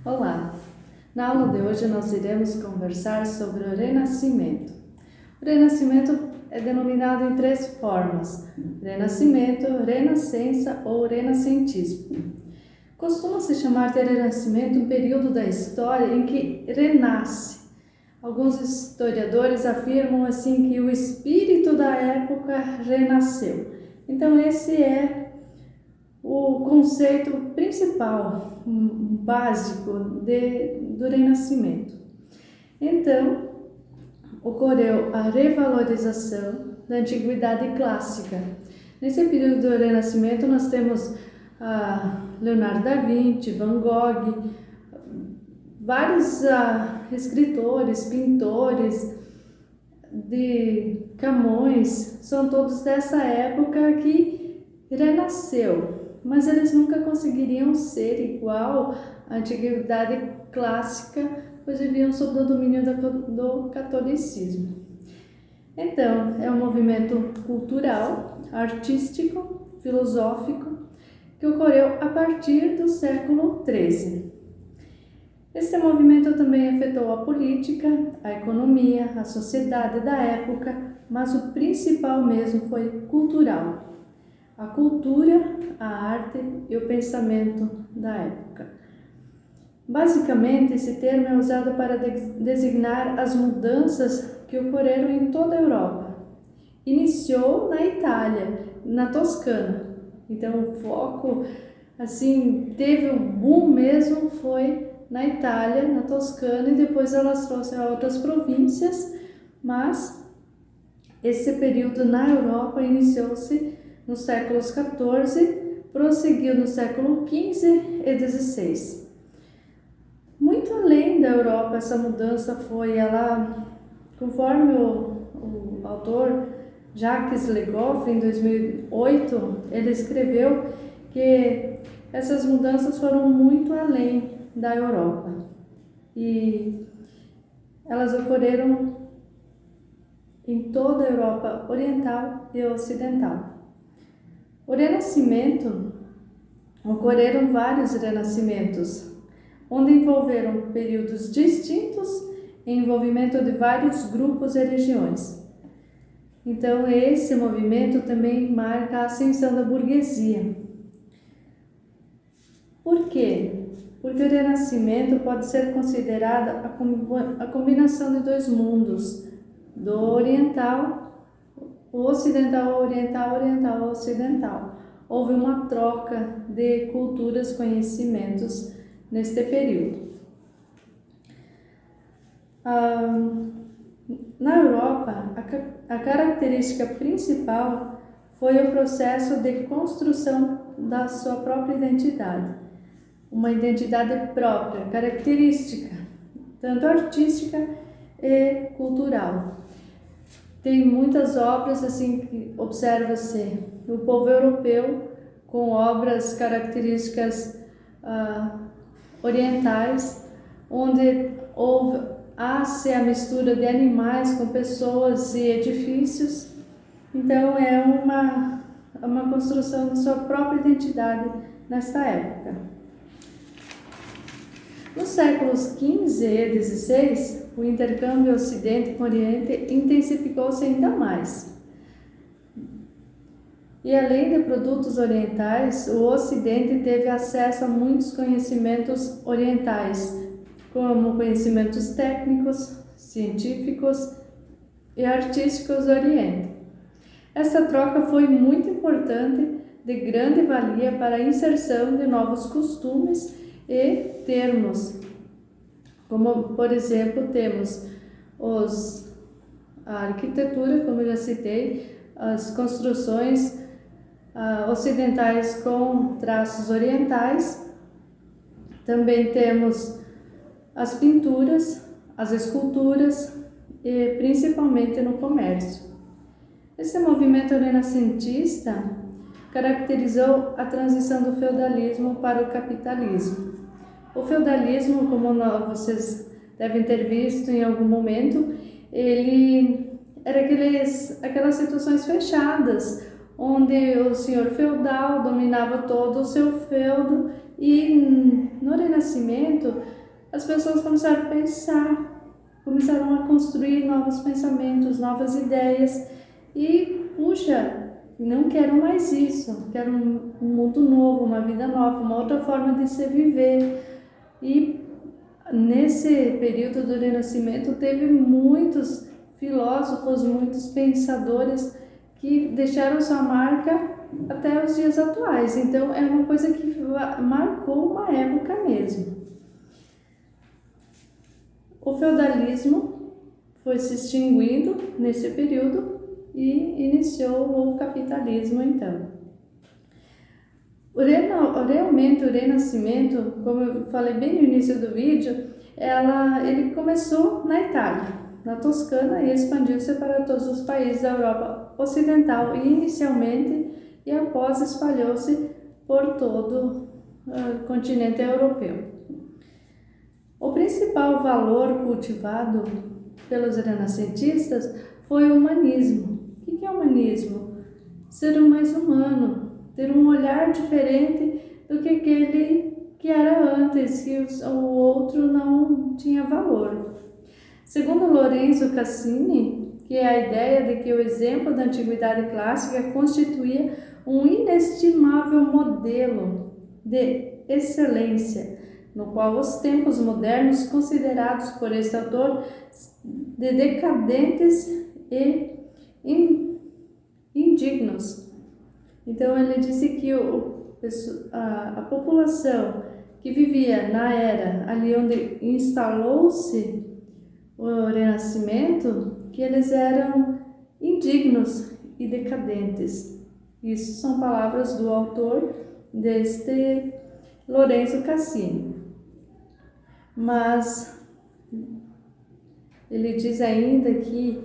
Olá! Na aula de hoje nós iremos conversar sobre o Renascimento. O Renascimento é denominado em três formas: Renascimento, Renascença ou Renascentismo. Costuma-se chamar de Renascimento um período da história em que renasce. Alguns historiadores afirmam assim que o espírito da época renasceu. Então esse é o conceito principal, básico do Renascimento. Então, ocorreu a revalorização da antiguidade clássica. Nesse período do Renascimento nós temos Leonardo da Vinci, Van Gogh, vários escritores, pintores, de Camões, são todos dessa época que renasceu. Mas eles nunca conseguiriam ser igual à antiguidade clássica, pois viviam sob o domínio do catolicismo. Então, é um movimento cultural, artístico, filosófico, que ocorreu a partir do século XIII. Este movimento também afetou a política, a economia, a sociedade da época, mas o principal mesmo foi cultural. A cultura, a arte e o pensamento da época. Basicamente, esse termo é usado para designar as mudanças que ocorreram em toda a Europa. Iniciou na Itália, na Toscana. Então, o foco, teve um boom mesmo, foi na Itália, na Toscana, e depois elas trouxeram a outras províncias, mas esse período na Europa iniciou-se nos séculos XIV, prosseguiu no século XV e XVI. Muito além da Europa, essa mudança foi, conforme o autor Jacques Le Goff, em 2008, ele escreveu que essas mudanças foram muito além da Europa e elas ocorreram em toda a Europa oriental e ocidental. O Renascimento, ocorreram vários renascimentos, onde envolveram períodos distintos e envolvimento de vários grupos e regiões. Então, esse movimento também marca a ascensão da burguesia. Por quê? Porque o Renascimento pode ser considerado a combinação de dois mundos, do oriental, o ocidental, oriental, oriental, ocidental. Houve uma troca de culturas, conhecimentos neste período. Na Europa, a característica principal foi o processo de construção da sua própria identidade. Uma identidade própria, característica, tanto artística e cultural. Tem muitas obras que observa-se o povo europeu com obras características orientais, onde há-se a mistura de animais com pessoas e edifícios. Então é uma construção da sua própria identidade nesta época. Nos séculos XV e XVI, o intercâmbio Ocidente com Oriente intensificou-se ainda mais. E além de produtos orientais, o Ocidente teve acesso a muitos conhecimentos orientais, como conhecimentos técnicos, científicos e artísticos do Oriente. Essa troca foi muito importante, de grande valia para a inserção de novos costumes e termos, como por exemplo temos a arquitetura, como eu já citei, as construções ocidentais com traços orientais, também temos as pinturas, as esculturas e principalmente no comércio. Esse movimento renascentista caracterizou a transição do feudalismo para o capitalismo. O feudalismo, como vocês devem ter visto em algum momento, ele era aquelas situações fechadas, onde o senhor feudal dominava todo o seu feudo, e no Renascimento as pessoas começaram a pensar, começaram a construir novos pensamentos, novas ideias e, puxa, não quero mais isso, quero um mundo novo, uma vida nova, uma outra forma de se viver. E nesse período do Renascimento teve muitos filósofos, muitos pensadores que deixaram sua marca até os dias atuais. Então é uma coisa que marcou uma época mesmo. O feudalismo foi se extinguindo nesse período e iniciou o capitalismo então. Realmente o Renascimento, como eu falei bem no início do vídeo, ele começou na Itália, na Toscana, e expandiu-se para todos os países da Europa Ocidental inicialmente, e após espalhou-se por todo o continente europeu. O principal valor cultivado pelos renascentistas foi o humanismo. O que é o humanismo? Ser mais humano, ter um olhar diferente do que aquele que era antes, que o outro não tinha valor. Segundo Lorenzo Cassini, que é a ideia de que o exemplo da antiguidade clássica constituía um inestimável modelo de excelência, no qual os tempos modernos, considerados por este autor de decadentes e indignos. Então ele disse que a população que vivia na era ali onde instalou-se o Renascimento, que eles eram indignos e decadentes. Isso são palavras do autor deste Lorenzo Cassini. Mas ele diz ainda que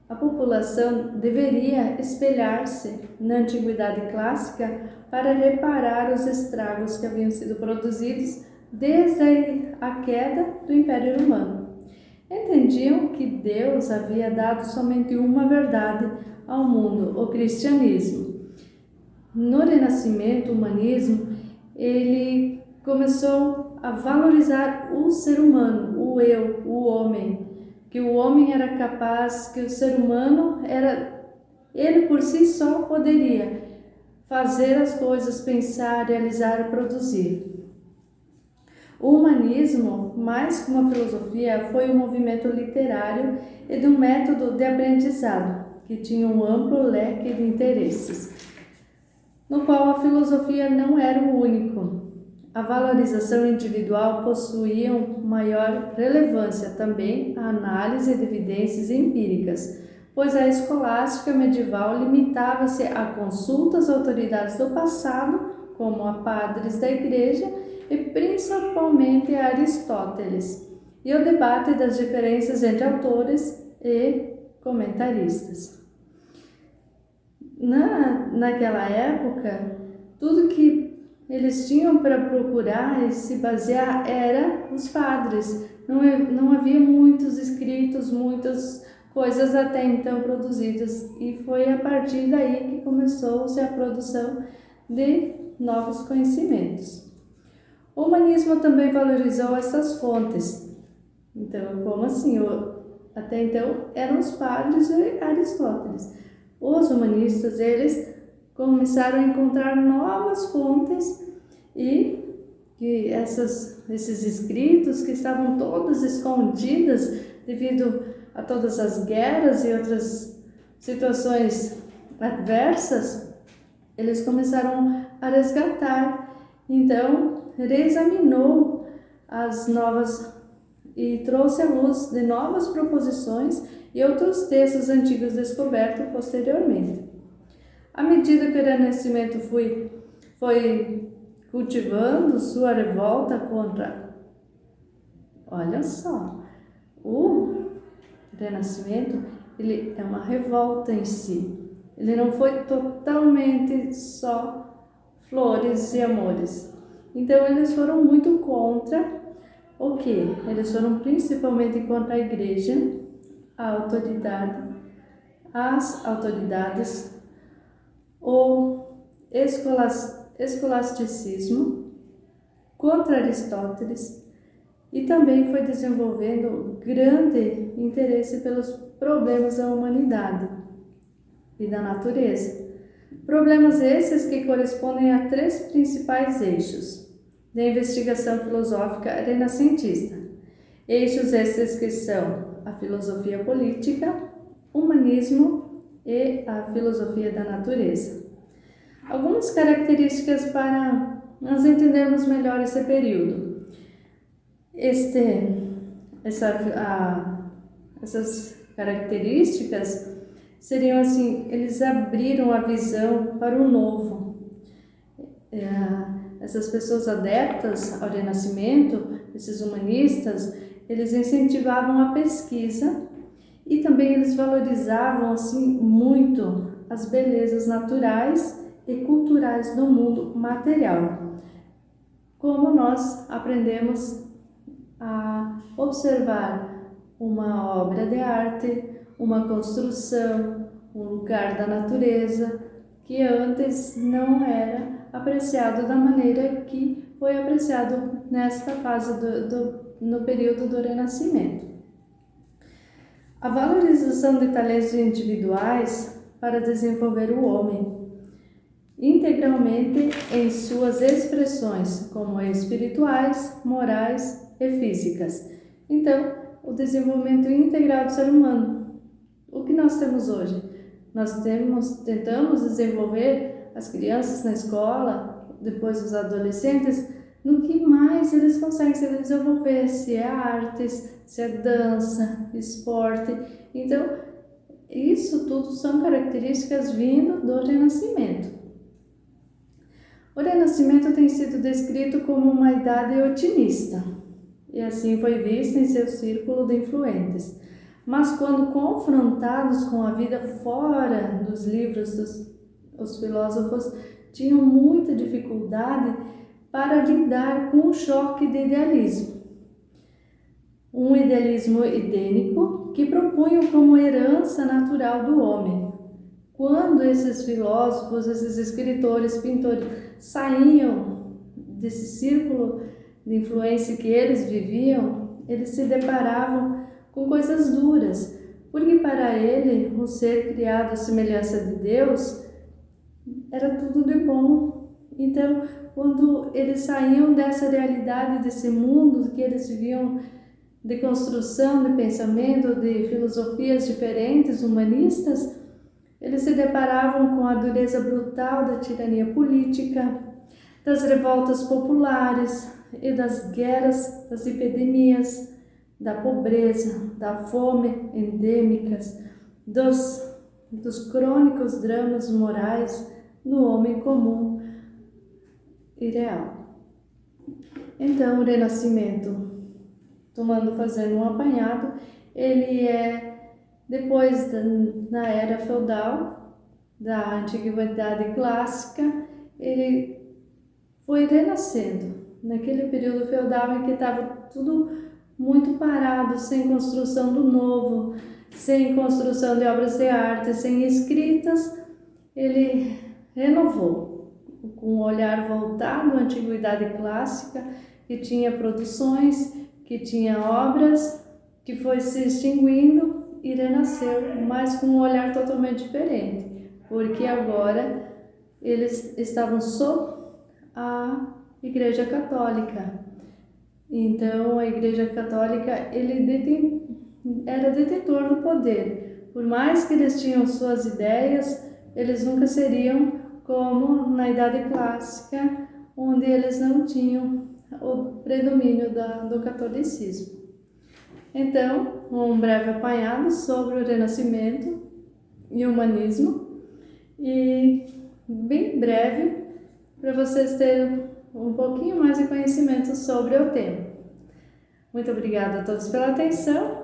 a população deveria espelhar-se na antiguidade clássica para reparar os estragos que haviam sido produzidos desde a queda do Império Romano. Entendiam que Deus havia dado somente uma verdade ao mundo, o cristianismo. No Renascimento, o humanismo, ele começou a valorizar o ser humano, o eu, o homem, que o homem era capaz, que o ser humano ele por si só poderia fazer as coisas, pensar, realizar, produzir. O humanismo, mais que uma filosofia, foi um movimento literário e de um método de aprendizado que tinha um amplo leque de interesses, no qual a filosofia não era o único. A valorização individual possuía maior relevância, também a análise de evidências empíricas, pois a escolástica medieval limitava-se a consultas às autoridades do passado, como a padres da igreja e principalmente a Aristóteles, e o debate das diferenças entre autores e comentaristas. Naquela época, tudo que eles tinham para procurar e se basear era os padres. Não havia muitos escritos, muitas coisas até então produzidas, e foi a partir daí que começou-se a produção de novos conhecimentos. O humanismo também valorizou essas fontes. Então, como assim? Até então eram os padres e Aristóteles. Os humanistas, eles começaram a encontrar novas fontes e que esses escritos que estavam todos escondidos devido a todas as guerras e outras situações adversas, eles começaram a resgatar. Então, reexaminou as novas e trouxe à luz de novas proposições e outros textos antigos descobertos posteriormente. À medida que o Renascimento foi cultivando sua revolta contra... Olha só, o Renascimento, ele é uma revolta em si. Ele não foi totalmente só flores e amores. Então, eles foram muito contra o quê? Eles foram principalmente contra a igreja, a autoridade, as autoridades, o escolasticismo, contra Aristóteles e também foi desenvolvendo grande interesse pelos problemas da humanidade e da natureza. Problemas esses que correspondem a 3 principais eixos da investigação filosófica renascentista. Eixos esses que são a filosofia política, humanismo e a filosofia da natureza. Algumas características para nós entendermos melhor esse período. Essas características seriam assim, eles abriram a visão para o novo. Essas pessoas adeptas ao Renascimento, esses humanistas, eles incentivavam a pesquisa e também eles valorizavam assim muito as belezas naturais e culturais do mundo material. Como nós aprendemos a observar uma obra de arte, uma construção, um lugar da natureza, que antes não era apreciado da maneira que foi apreciado nesta fase no período do Renascimento. A valorização de talentos individuais para desenvolver o homem integralmente em suas expressões, como espirituais, morais e físicas. Então, o desenvolvimento integral do ser humano. O que nós temos hoje? Nós tentamos desenvolver as crianças na escola, depois os adolescentes, no que mais eles conseguem se desenvolver, se é artes, se é dança, esporte. Então, isso tudo são características vindo do Renascimento. O Renascimento tem sido descrito como uma idade otimista, e assim foi visto em seu círculo de influentes. Mas quando confrontados com a vida fora dos livros, os filósofos tinham muita dificuldade para lidar com o choque de idealismo. Um idealismo edênico que propunham como herança natural do homem. Quando esses filósofos, esses escritores, pintores saíam desse círculo de influência que eles viviam, eles se deparavam com coisas duras, porque para ele, o ser criado à semelhança de Deus, era tudo de bom. Então, quando eles saíam dessa realidade, desse mundo que eles viviam de construção, de pensamento, de filosofias diferentes, humanistas, eles se deparavam com a dureza brutal da tirania política, das revoltas populares e das guerras, das epidemias, da pobreza, da fome endêmicas, dos crônicos dramas morais no homem comum e real. Então, o Renascimento, fazendo um apanhado, ele é depois na era feudal, da antiguidade clássica, ele foi renascendo naquele período feudal em que estava tudo muito parado, sem construção do novo, sem construção de obras de arte, sem escritas. Ele renovou com um olhar voltado à antiguidade clássica, que tinha produções, que tinha obras, que foi se extinguindo e renasceu, mas com um olhar totalmente diferente, porque agora eles estavam sob a Igreja Católica. Então, a Igreja Católica era detentor do poder. Por mais que eles tinham suas ideias, eles nunca seriam como na Idade Clássica, onde eles não tinham o predomínio do catolicismo. Então, um breve apanhado sobre o Renascimento e o humanismo, e bem breve, para vocês terem um pouquinho mais de conhecimento sobre o tema. Muito obrigada a todos pela atenção